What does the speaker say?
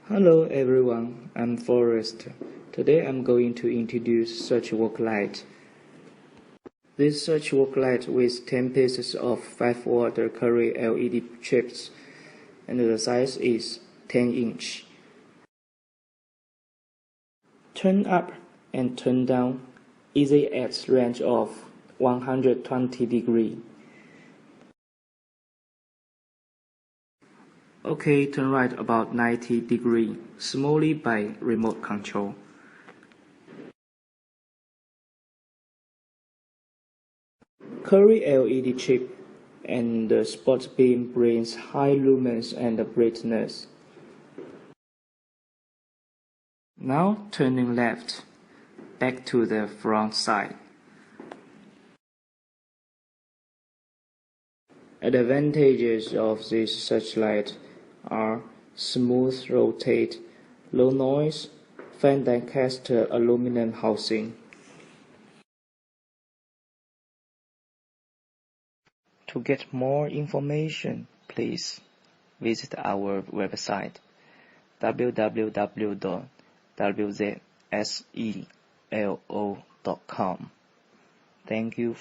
Hello everyone, I'm Forrest. Today I'm going to introduce such work light. This such work light with 10 pieces of 5-watt Curry LED chips, and the size is 10 inch. Turn up and turn down easy at range of 120 degrees. OK, turn right about 90 degrees, smoothly by remote control. Curry LED chip and the spot beam brings high lumens and brightness. Now turning left, back to the front side. Advantages of this searchlight are smooth rotate, low noise, fan die-cast aluminum housing. To get more information, please visit our website www.wzselo.com. Thank you.